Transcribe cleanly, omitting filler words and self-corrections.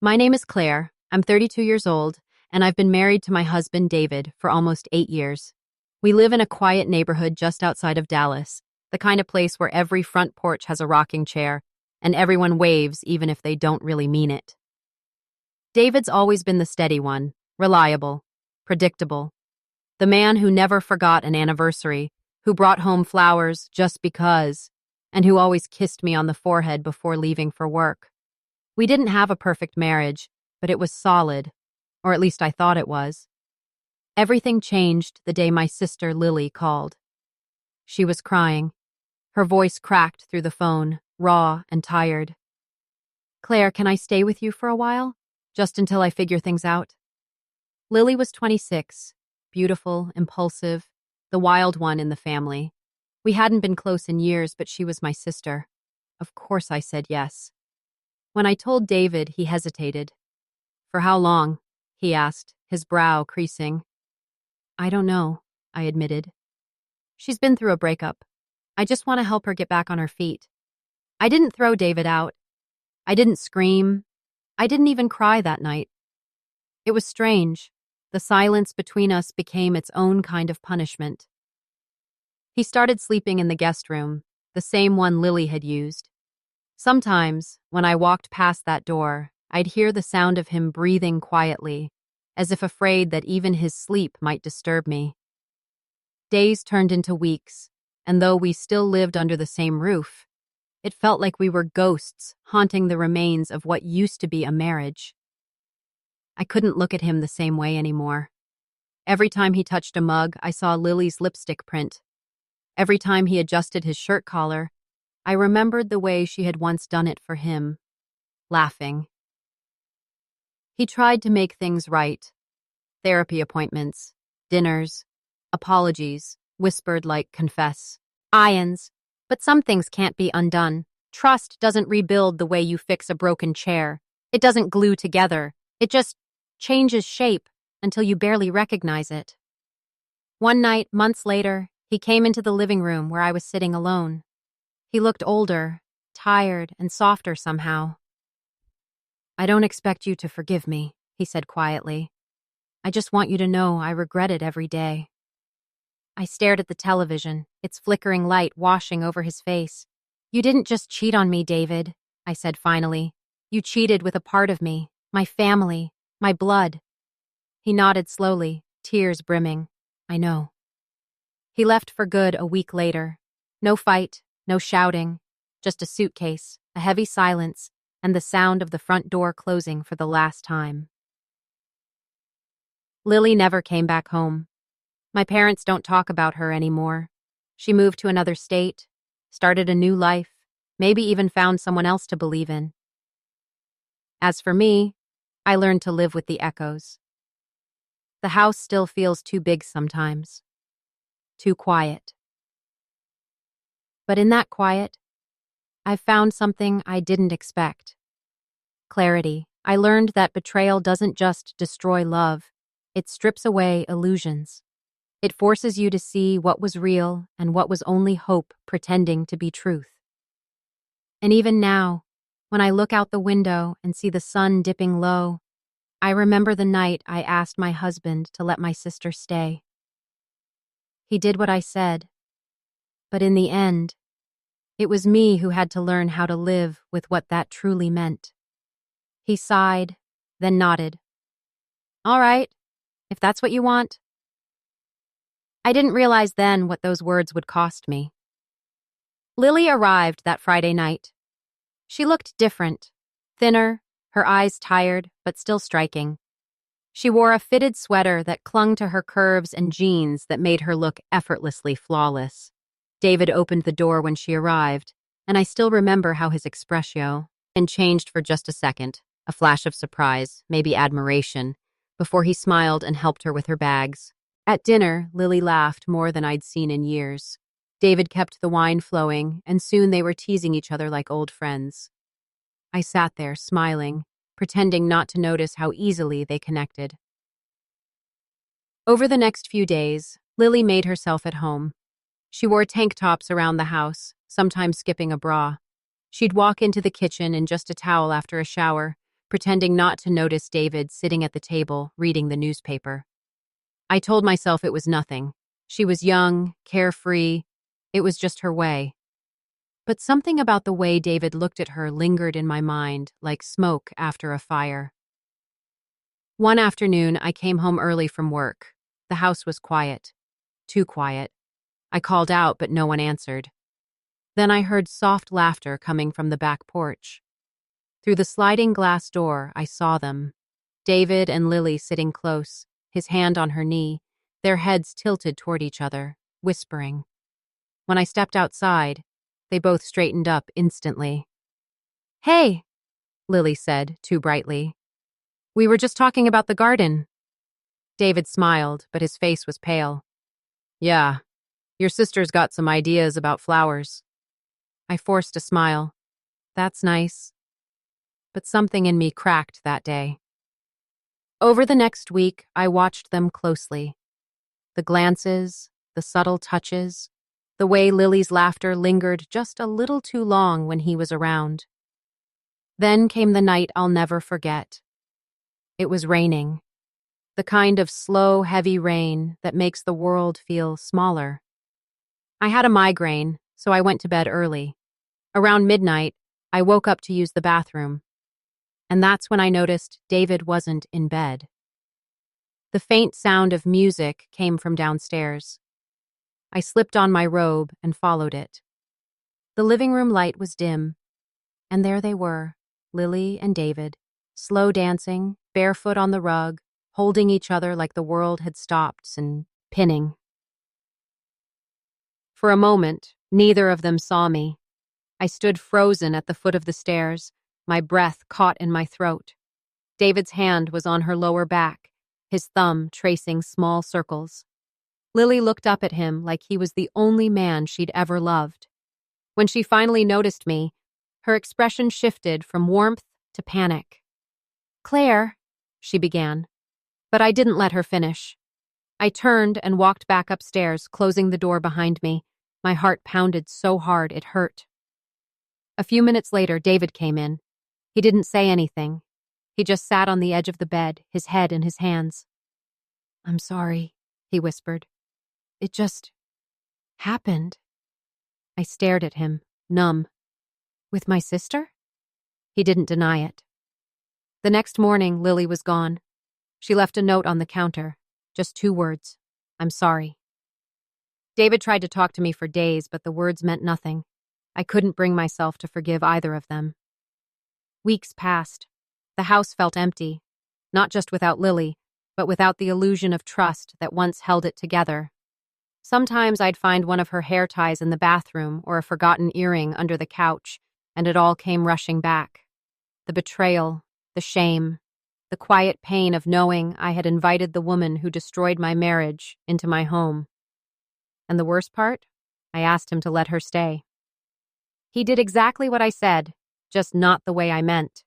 My name is Claire. I'm 32 years old, and I've been married to my husband, David, for almost 8 years. We live in a quiet neighborhood just outside of Dallas, the kind of place where every front porch has a rocking chair, and everyone waves even if they don't really mean it. David's always been the steady one, reliable, predictable, the man who never forgot an anniversary, who brought home flowers just because, and who always kissed me on the forehead before leaving for work. We didn't have a perfect marriage, but it was solid, or at least I thought it was. Everything changed the day my sister Lily called. She was crying. Her voice cracked through the phone, raw and tired. "Claire, can I stay with you for a while? Just until I figure things out?" Lily was 26, beautiful, impulsive, the wild one in the family. We hadn't been close in years, but she was my sister. Of course I said yes. When I told David, he hesitated. "For how long?" he asked, his brow creasing. "I don't know," I admitted. "She's been through a breakup. I just want to help her get back on her feet." I didn't throw David out. I didn't scream. I didn't even cry that night. It was strange. The silence between us became its own kind of punishment. He started sleeping in the guest room, the same one Lily had used. Sometimes, when I walked past that door, I'd hear the sound of him breathing quietly, as if afraid that even his sleep might disturb me. Days turned into weeks, and though we still lived under the same roof, it felt like we were ghosts haunting the remains of what used to be a marriage. I couldn't look at him the same way anymore. Every time he touched a mug, I saw Lily's lipstick print. Every time he adjusted his shirt collar, I remembered the way she had once done it for him, laughing. He tried to make things right. Therapy appointments, dinners, apologies, whispered like confess. Ions. But some things can't be undone. Trust doesn't rebuild the way you fix a broken chair. It doesn't glue together. It just changes shape until you barely recognize it. One night, months later, he came into the living room where I was sitting alone. He looked older, tired, and softer somehow. "I don't expect you to forgive me," he said quietly. "I just want you to know I regret it every day." I stared at the television, its flickering light washing over his face. "You didn't just cheat on me, David," I said finally. "You cheated with a part of me, my family, my blood." He nodded slowly, tears brimming. "I know." He left for good a week later. No fight, no shouting, just a suitcase, a heavy silence, and the sound of the front door closing for the last time. Lily never came back home. My parents don't talk about her anymore. She moved to another state, started a new life, maybe even found someone else to believe in. As for me, I learned to live with the echoes. The house still feels too big sometimes, too quiet. But in that quiet, I've found something I didn't expect. Clarity. I learned that betrayal doesn't just destroy love, it strips away illusions. It forces you to see what was real and what was only hope pretending to be truth. And even now, when I look out the window and see the sun dipping low, I remember the night I asked my husband to let my sister stay. He did what I said, but in the end, it was me who had to learn how to live with what that truly meant. He sighed, then nodded. "All right, if that's what you want." I didn't realize then what those words would cost me. Lily arrived that Friday night. She looked different, thinner, her eyes tired, but still striking. She wore a fitted sweater that clung to her curves and jeans that made her look effortlessly flawless. David opened the door when she arrived, and I still remember how his expression changed for just a second, a flash of surprise, maybe admiration, before he smiled and helped her with her bags. At dinner, Lily laughed more than I'd seen in years. David kept the wine flowing, and soon they were teasing each other like old friends. I sat there, smiling, pretending not to notice how easily they connected. Over the next few days, Lily made herself at home. She wore tank tops around the house, sometimes skipping a bra. She'd walk into the kitchen in just a towel after a shower, pretending not to notice David sitting at the table reading the newspaper. I told myself it was nothing. She was young, carefree. It was just her way. But something about the way David looked at her lingered in my mind like smoke after a fire. One afternoon, I came home early from work. The house was quiet. Too quiet. I called out, but no one answered. Then I heard soft laughter coming from the back porch. Through the sliding glass door, I saw them. David and Lily sitting close, his hand on her knee, their heads tilted toward each other, whispering. When I stepped outside, they both straightened up instantly. "Hey," Lily said, too brightly. "We were just talking about the garden." David smiled, but his face was pale. "Yeah, your sister's got some ideas about flowers." I forced a smile. That's nice. But something in me cracked that day. Over the next week, I watched them closely. The glances, the subtle touches, the way Lily's laughter lingered just a little too long when he was around. Then came the night I'll never forget. It was raining. The kind of slow, heavy rain that makes the world feel smaller. I had a migraine, so I went to bed early. Around midnight, I woke up to use the bathroom. And that's when I noticed David wasn't in bed. The faint sound of music came from downstairs. I slipped on my robe and followed it. The living room light was dim, and there they were, Lily and David, slow dancing, barefoot on the rug, holding each other like the world had stopped and pinning. For a moment, neither of them saw me. I stood frozen at the foot of the stairs, my breath caught in my throat. David's hand was on her lower back, his thumb tracing small circles. Lily looked up at him like he was the only man she'd ever loved. When she finally noticed me, her expression shifted from warmth to panic. "Claire," she began, but I didn't let her finish. I turned and walked back upstairs, closing the door behind me. My heart pounded so hard it hurt. A few minutes later, David came in. He didn't say anything. He just sat on the edge of the bed, his head in his hands. "I'm sorry," he whispered. "It just happened." I stared at him, numb. "With my sister?" He didn't deny it. The next morning, Lily was gone. She left a note on the counter. Just 2 words. "I'm sorry." David tried to talk to me for days, but the words meant nothing. I couldn't bring myself to forgive either of them. Weeks passed. The house felt empty, not just without Lily, but without the illusion of trust that once held it together. Sometimes I'd find one of her hair ties in the bathroom or a forgotten earring under the couch, and it all came rushing back. The betrayal, the shame, the quiet pain of knowing I had invited the woman who destroyed my marriage into my home. And the worst part? I asked him to let her stay. He did exactly what I said, just not the way I meant.